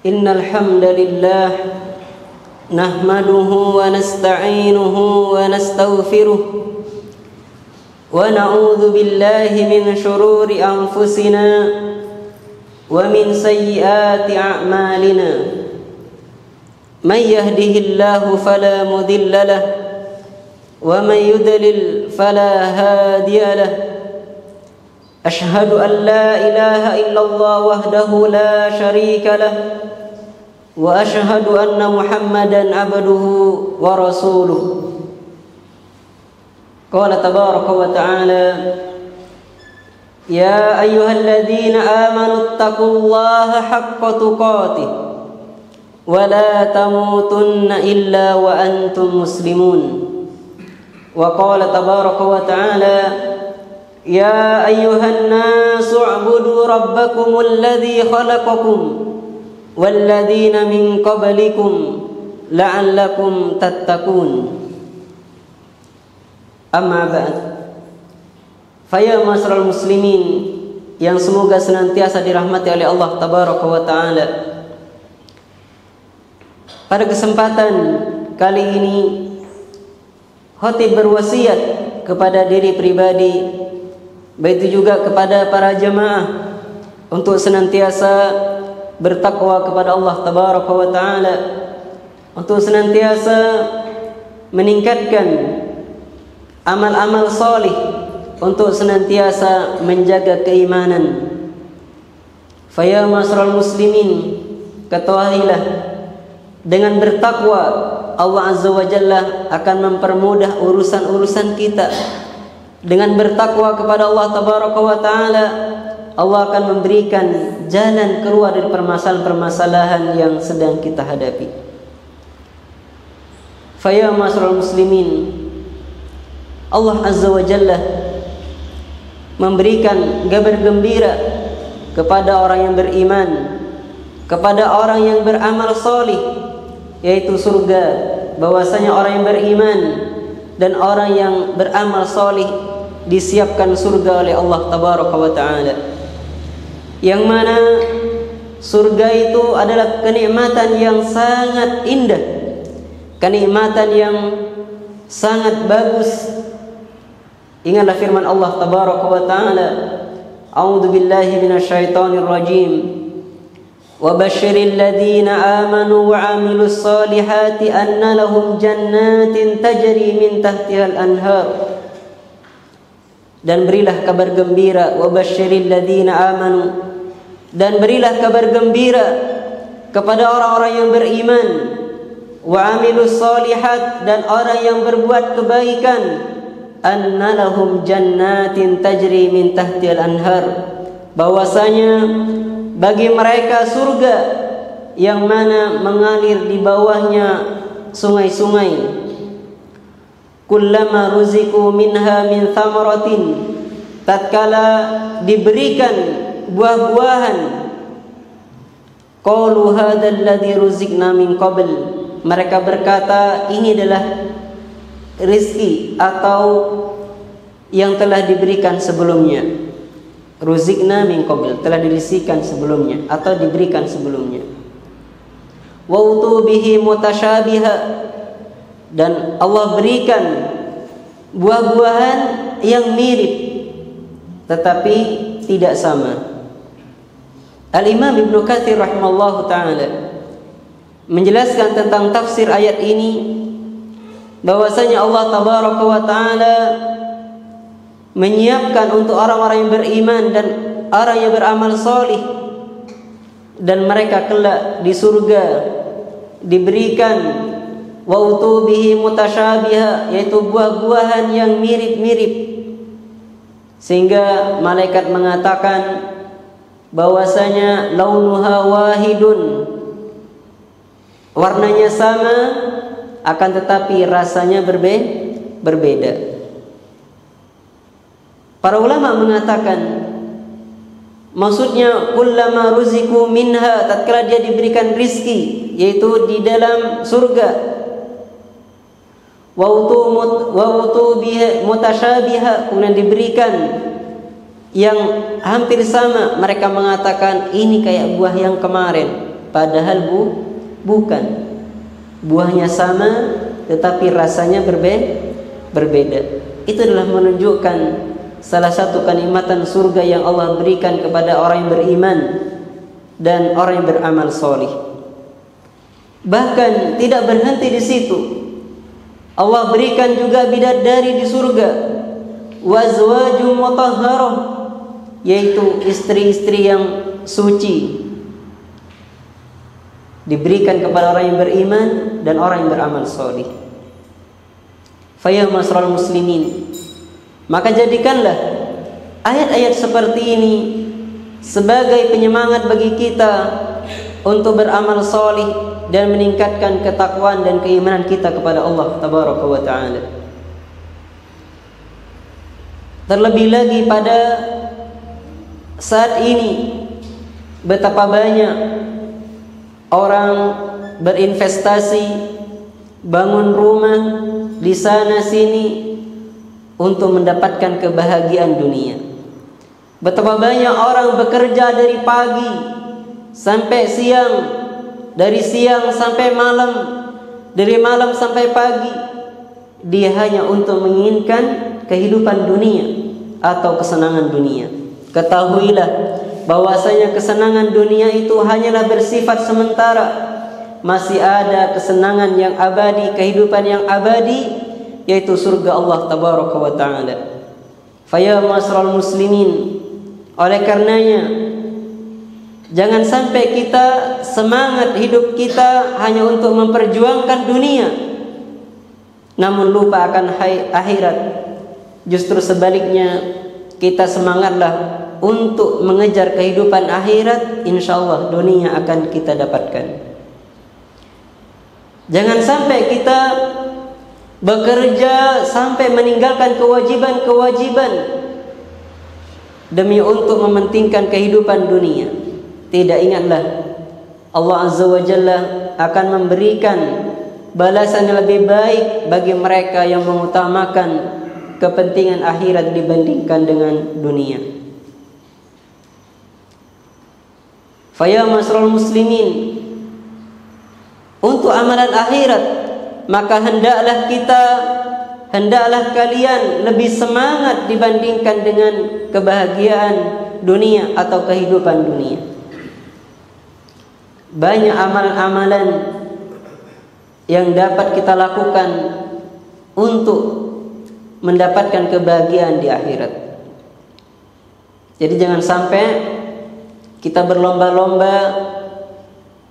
إن الحمد لله نحمده ونستعينه ونستغفره ونعوذ بالله من شرور أنفسنا ومن سيئات أعمالنا من يهده الله فلا مضل له ومن يضلل فلا هادي له أشهد أن لا إله إلا الله وحده لا شريك له وأشهد أن محمدا عبده ورسوله قال تبارك وتعالى يا أيها الذين آمنوا اتقوا الله حق تقاته ولا تموتن إلا وأنتم مسلمون وقال تبارك وتعالى يا أيها الناس اعبدوا ربكم الذي خلقكم والذين من قبلكم لعلكم تتقون أما بعد فيا معasyiral muslimin yang semoga senantiasa dirahmati oleh Allah tabaraka wa taala. Pada kesempatan kali ini khatib berwasiat kepada diri pribadi, begitu juga kepada para jemaah untuk senantiasa bertakwa kepada Allah tabaraka wa taala, untuk senantiasa meningkatkan amal-amal salih, untuk senantiasa menjaga keimanan. Faya masral muslimin, ketahuilah dengan bertakwa Allah azza wa jalla akan mempermudah urusan-urusan kita. Dengan bertakwa kepada Allah tabaraka wa taala, Allah akan memberikan jalan keluar dari permasalahan-permasalahan yang sedang kita hadapi. Faya masral muslimin, Allah azza wa jalla memberikan kabar gembira kepada orang yang beriman, kepada orang yang beramal salih, yaitu surga. Bahwasanya orang yang beriman dan orang yang beramal salih disiapkan surga oleh Allah tabaraka wa taala, yang mana surga itu adalah kenikmatan yang sangat indah, kenikmatan yang sangat bagus. Ingatlah firman Allah tabaraka wa taala, a'udzu billahi minasyaitonir rajim, wa basyiril ladzina amanu wa 'amilus solihati anna lahum jannatin tajri min tahtihal anhar. Dan berilah kabar gembira, wa basyiril ladzina amanu, dan berilah kabar gembira kepada orang-orang yang beriman, wa 'amilus solihat, dan orang yang berbuat kebaikan, anna lahum jannatin tajri min tahtihal anhar, bahwasanya bagi mereka surga yang mana mengalir di bawahnya sungai-sungai. Kullama ruziku minha min thamaratin, tatkala diberikan buah-buahan, qalu hadzal ladzi ruzikna min qabl, mereka berkata ini adalah rizki atau yang telah diberikan sebelumnya. Ruzikna min qabl, telah dirisikan sebelumnya atau diberikan sebelumnya. Wa utu bihi mutasyabiha, dan Allah berikan buah-buahan yang mirip tetapi tidak sama. Al-Imam Ibnu Katsir rahimallahu taala menjelaskan tentang tafsir ayat ini, bahwasanya Allah tabaraka wa taala menyiapkan untuk orang-orang yang beriman dan orang yang beramal salih, dan mereka kelak di surga diberikan wa utubihi mutasyabiha, yaitu buah-buahan yang mirip-mirip, sehingga malaikat mengatakan bahwasanya launuha wahidun, warnanya sama akan tetapi rasanya berbeda. Para ulama mengatakan maksudnya kullama ruziku minha, tatkala dia diberikan rizki, yaitu di dalam surga. Wa utu biha mutasyabiha, kemudian diberikan yang hampir sama, mereka mengatakan ini kayak buah yang kemarin. padahal bukan. Buahnya sama tetapi rasanya berbeda. Itu adalah menunjukkan salah satu kenikmatan surga yang Allah berikan kepada orang yang beriman dan orang yang beramal solih. Bahkan tidak berhenti di situ. Allah berikan juga bidadari di surga, wazwajum mutahharah, yaitu istri-istri yang suci, diberikan kepada orang yang beriman dan orang yang beramal solih. Faya masral muslimin, maka jadikanlah ayat-ayat seperti ini sebagai penyemangat bagi kita untuk beramal solih dan meningkatkan ketakwaan dan keimanan kita kepada Allah Tabaraka wa Ta'ala. Terlebih lagi pada saat ini, betapa banyak orang berinvestasi, bangun rumah di sana sini untuk mendapatkan kebahagiaan dunia. Betapa banyak orang bekerja dari pagi sampai siang, dari siang sampai malam, dari malam sampai pagi. Dia hanya untuk menginginkan kehidupan dunia atau kesenangan dunia. Ketahuilah bahwasanya kesenangan dunia itu hanyalah bersifat sementara. Masih ada kesenangan yang abadi, kehidupan yang abadi, yaitu surga Allah Tabaraka wa Ta'ala. Faya masral muslimin, oleh karenanya jangan sampai kita semangat hidup kita hanya untuk memperjuangkan dunia, namun lupa akan akhirat. Justru sebaliknya, kita semangatlah untuk mengejar kehidupan akhirat. Insyaallah dunia akan kita dapatkan. Jangan sampai kita bekerja sampai meninggalkan kewajiban-kewajiban demi untuk mementingkan kehidupan dunia. Tidak, ingatlah Allah Azza wa Jalla akan memberikan balasan yang lebih baik bagi mereka yang mengutamakan kepentingan akhirat dibandingkan dengan dunia. Faya masrul muslimin, untuk amalan akhirat, maka hendaklah kalian lebih semangat dibandingkan dengan kebahagiaan dunia atau kehidupan dunia. Banyak amalan-amalan yang dapat kita lakukan untuk mendapatkan kebahagiaan di akhirat. Jadi jangan sampai kita berlomba-lomba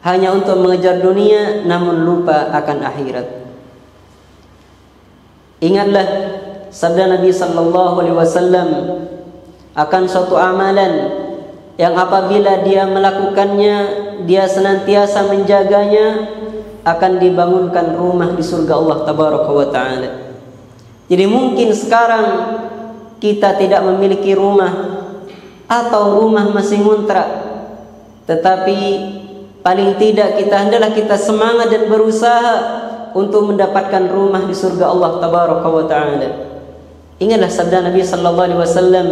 hanya untuk mengejar dunia namun lupa akan akhirat. Ingatlah sabda Nabi sallallahu alaihi wasallam akan suatu amalan yang apabila dia melakukannya, dia senantiasa menjaganya, akan dibangunkan rumah di surga Allah Tabaraka wa Ta'ala. Jadi mungkin sekarang kita tidak memiliki rumah atau rumah masih ngontrak, tetapi paling tidak hendaklah kita semangat dan berusaha untuk mendapatkan rumah di surga Allah Tabaraka wa Ta'ala. Ingatlah sabda Nabi sallallahu alaihi wasallam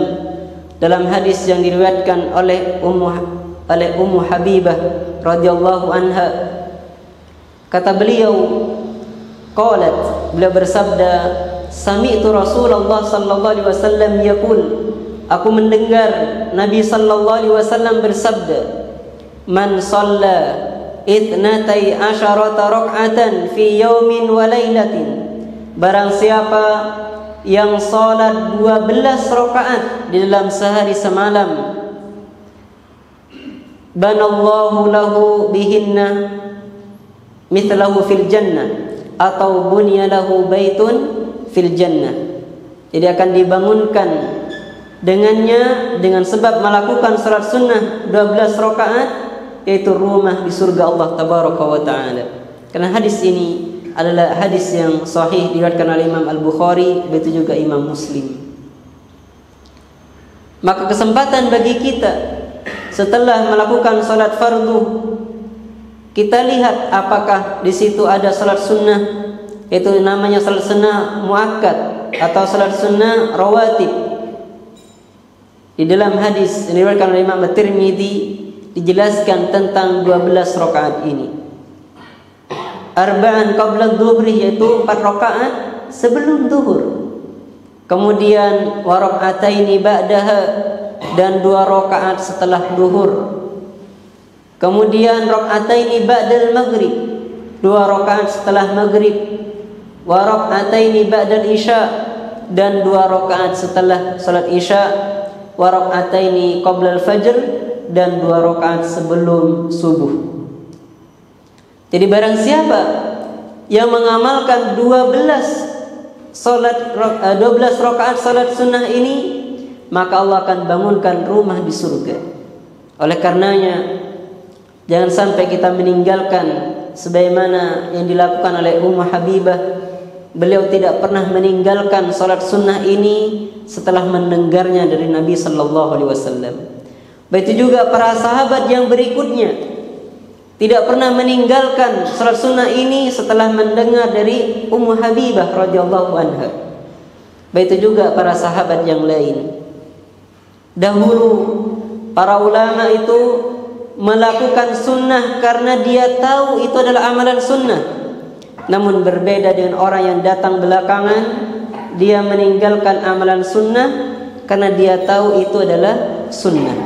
dalam hadis yang diriwayatkan oleh Ummu Habibah radhiyallahu anha. Kata beliau, beliau bersabda, sami'tu Rasulullah sallallahu alaihi wasallam yaqul, aku mendengar Nabi sallallahu alaihi wasallam bersabda, man shalla itnatai asyarata rak'atan fi yaumin wa lailatin, barang siapa yang salat 12 rakaat di dalam sehari semalam, banallahu lahu bihinna mithlahu fil jannah, atau bunya lahu baitun fil jannah. Jadi akan dibangunkan dengannya, dengan sebab melakukan salat sunnah 12 rakaat, yaitu rumah di surga Allah Tabaraka wa Ta'ala. Karena hadis ini adalah hadis yang sahih diriwayatkan oleh Imam Al-Bukhari, begitu juga Imam Muslim. Maka kesempatan bagi kita setelah melakukan salat fardu, kita lihat apakah di situ ada salat sunnah, yaitu namanya salat sunnah muakkad atau salat sunnah rawatib. Di dalam hadis yang diriwayatkan oleh Imam At-Tirmidzi dijelaskan tentang 12 rakaat ini. Arba'an qabla dhuhri, yaitu 4 rakaat sebelum zuhur. Kemudian wa raka'ataini ba'daha, dan 2 rakaat setelah zuhur. Kemudian raka'ataini ba'dal maghrib, 2 rakaat setelah maghrib. Wa raka'ataini ba'dal isya, dan 2 rakaat setelah salat isya. Wa raka'ataini qabla al-fajr, dan 2 rakaat sebelum subuh. Jadi barang siapa yang mengamalkan 12 rakaat salat sunnah ini, maka Allah akan bangunkan rumah di surga. Oleh karenanya, jangan sampai kita meninggalkan sebagaimana yang dilakukan oleh Ummu Habibah. Beliau tidak pernah meninggalkan salat sunnah ini setelah mendengarnya dari Nabi sallallahu alaihi wasallam. Begitu juga para sahabat yang berikutnya tidak pernah meninggalkan salat sunnah ini setelah mendengar dari Ummu Habibah radhiyallahu anha. Begitu juga para sahabat yang lain. Dahulu para ulama itu melakukan sunnah karena dia tahu itu adalah amalan sunnah. Namun berbeda dengan orang yang datang belakangan, dia meninggalkan amalan sunnah karena dia tahu itu adalah sunnah.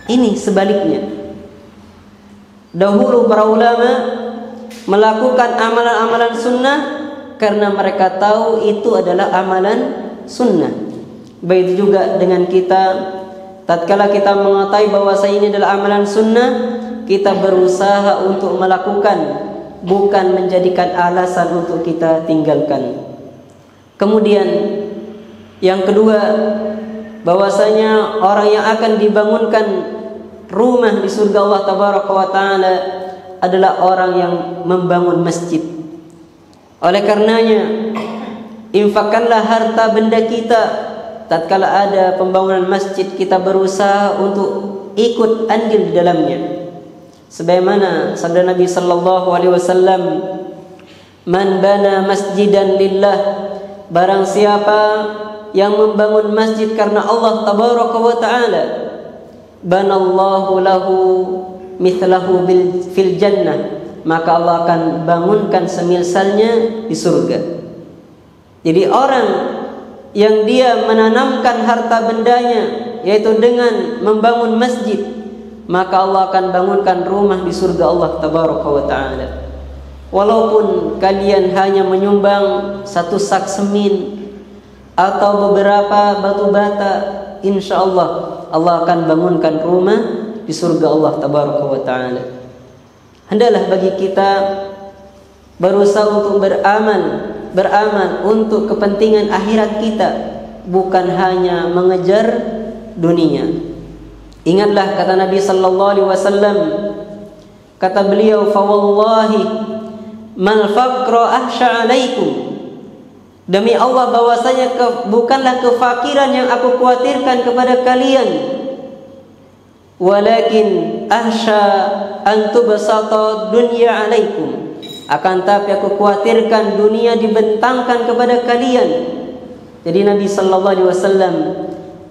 Ini sebaliknya. Dahulu para ulama melakukan amalan-amalan sunnah karena mereka tahu itu adalah amalan sunnah. Begitu juga dengan kita, tatkala kita mengetahui bahwa ini adalah amalan sunnah, kita berusaha untuk melakukan, bukan menjadikan alasan untuk kita tinggalkan. Kemudian yang kedua, bahwasanya orang yang akan dibangunkan rumah di surga Allah tabaraka wa taala adalah orang yang membangun masjid. Oleh karenanya, infakkanlah harta benda kita. Tatkala ada pembangunan masjid, kita berusaha untuk ikut andil di dalamnya. Sebagaimana sabda Nabi sallallahu alaihi wasallam, "Man bana masjidan lillah", barang siapa yang membangun masjid karena Allah tabaraka wa taala, banallahu lahu mithlahu fil jannah, maka Allah akan bangunkan semisalnya di surga. Jadi orang yang dia menanamkan harta bendanya, yaitu dengan membangun masjid, maka Allah akan bangunkan rumah di surga Allah tabaraka wa ta'ala. Walaupun kalian hanya menyumbang 1 sak semin atau beberapa batu bata, insyaallah Allah akan bangunkan rumah di surga Allah tabaraka wa ta'ala. Hendaklah bagi kita berusaha untuk beramal untuk kepentingan akhirat kita, bukan hanya mengejar dunia. Ingatlah kata Nabi sallallahu alaihi wasallam, kata beliau, "Fa wallahi mal faqra ahsha alaikum", demi Allah bahwasanya bukanlah kefakiran yang aku khawatirkan kepada kalian, walakin ahsha an tubsata dunya alaikum, akan tapi aku khawatirkan dunia dibentangkan kepada kalian. Jadi Nabi sallallahu alaihi wasallam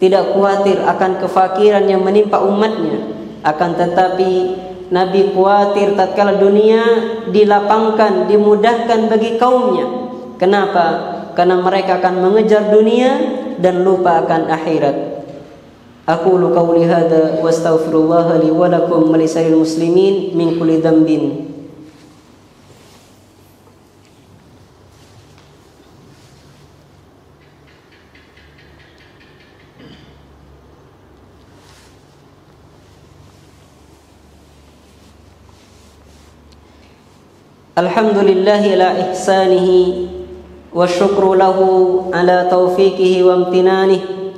tidak khawatir akan kefakiran yang menimpa umatnya, akan tetapi Nabi khawatir tatkala dunia dilapangkan, dimudahkan bagi kaumnya. Kenapa? Karena mereka akan mengejar dunia dan lupa akan akhirat. Aqulu qawli hadza wa astaghfirullah li wa lakum wa lisa'il muslimin min kulli dhanbin. Alhamdulillahi ala ihsanihi wa syukru lahu ala taufiqihi wa amtinanihi.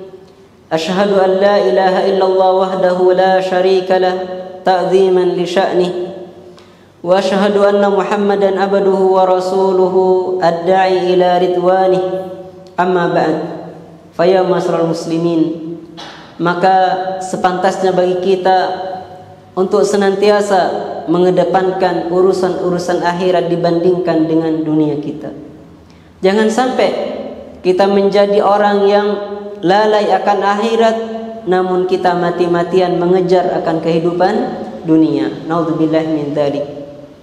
Ashhadu an la ilaha illallah wahdahu la syarika lah ta'ziman li sya'nihi. Wa ashhadu anna Muhammadan abduhu wa rasuluhu ad-da'i ila ridwanihi. Amma ba'd. Fa ya ma'asyiral muslimin, maka sepantasnya bagi kita untuk senantiasa mengedepankan urusan-urusan akhirat dibandingkan dengan dunia kita. Jangan sampai kita menjadi orang yang lalai akan akhirat namun kita mati-matian mengejar akan kehidupan dunia. Naudzubillah min dzalik.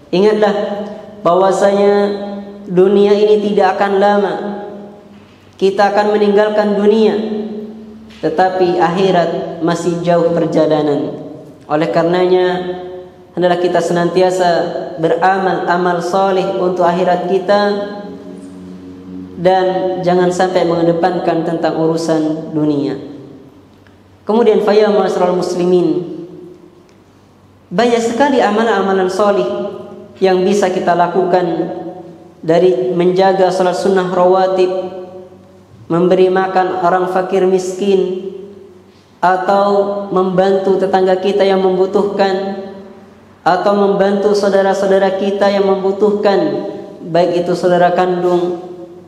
Ingatlah bahwasanya dunia ini tidak akan lama. Kita akan meninggalkan dunia, tetapi akhirat masih jauh perjalanan. Oleh karenanya hendaklah kita senantiasa beramal saleh untuk akhirat kita dan jangan sampai mengedepankan tentang urusan dunia. Kemudian ya ma'asyiral muslimin, banyak sekali amalan-amalan saleh yang bisa kita lakukan, dari menjaga salat sunnah rawatib, memberi makan orang fakir miskin, atau membantu tetangga kita yang membutuhkan, atau membantu saudara-saudara kita yang membutuhkan, baik itu saudara kandung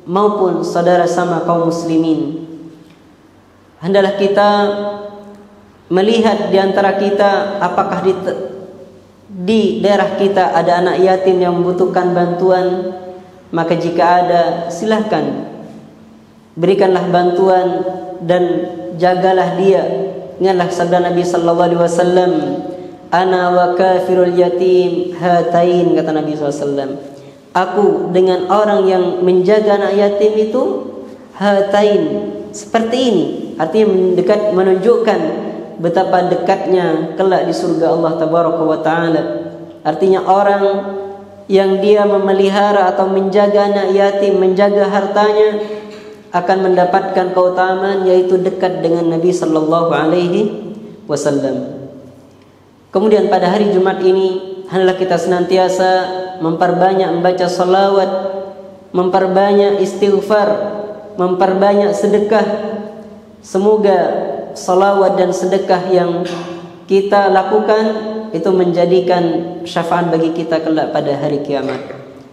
maupun saudara sama kaum muslimin. Hendaklah kita melihat di antara kita apakah di daerah kita ada anak yatim yang membutuhkan bantuan, maka jika ada silahkan berikanlah bantuan dan jagalah dia. Ingatlah sabda Nabi sallallahu alaihi wasallam, ana wa kafirul yatim hatain, kata Nabi SAW, aku dengan orang yang menjaga anak yatim itu hatain, seperti ini. Artinya mendekat, menunjukkan betapa dekatnya kelak di surga Allah tabaraka wa taala. Artinya orang yang dia memelihara atau menjaga anak yatim, menjaga hartanya, akan mendapatkan keutamaan, yaitu dekat dengan Nabi sallallahu alaihi wasallam. Kemudian pada hari Jumat ini hendaklah kita senantiasa memperbanyak membaca salawat, memperbanyak istighfar, memperbanyak sedekah. Semoga salawat dan sedekah yang kita lakukan itu menjadikan syafaat bagi kita kelak pada hari kiamat.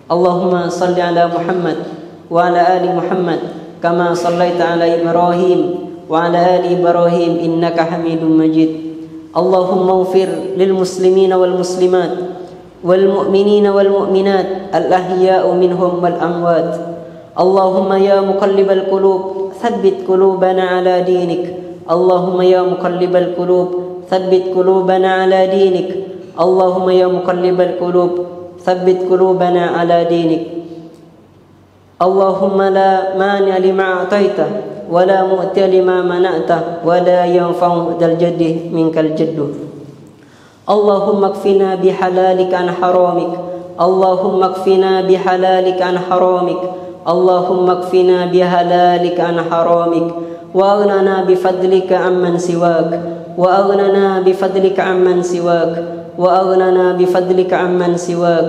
Allahumma salli ala Muhammad wa ala ali Muhammad kama sallaita ala Ibrahim wa ala ali Ibrahim innaka Hamidum Majid. Allahumma ighfir lil muslimina wal muslimat wal mu'minina wal mu'minat al ahya'u minhum wal amwat. Allahumma ya muqallibal qulub thabbit qulubana ala dinik. Allahumma ya muqallibal qulub thabbit qulubana ala dinik. Allahumma ya muqallibal qulub thabbit qulubana ala dinik. Allahumma la mani' lima a'taita wa la mu'ti lima mana'ta wa la yanfa'u dzal jaddi minkal jaddu. Allahumma kfina bihalalika an haramik. Allahumma kfina bihalalika an haramik. Allahumma kfina bihalalika an haramik wa aghnana bifadlika amman siwak. Wa aghnana bifadlika amman siwak. Wa aghnana bifadlika amman siwak.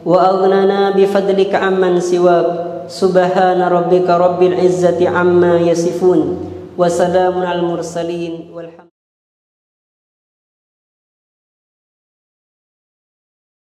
Wa aghnana bifadlika amman siwak. Subhana rabbika rabbil izzati amma yasifun wa salamun al mursalin walhamdulillah.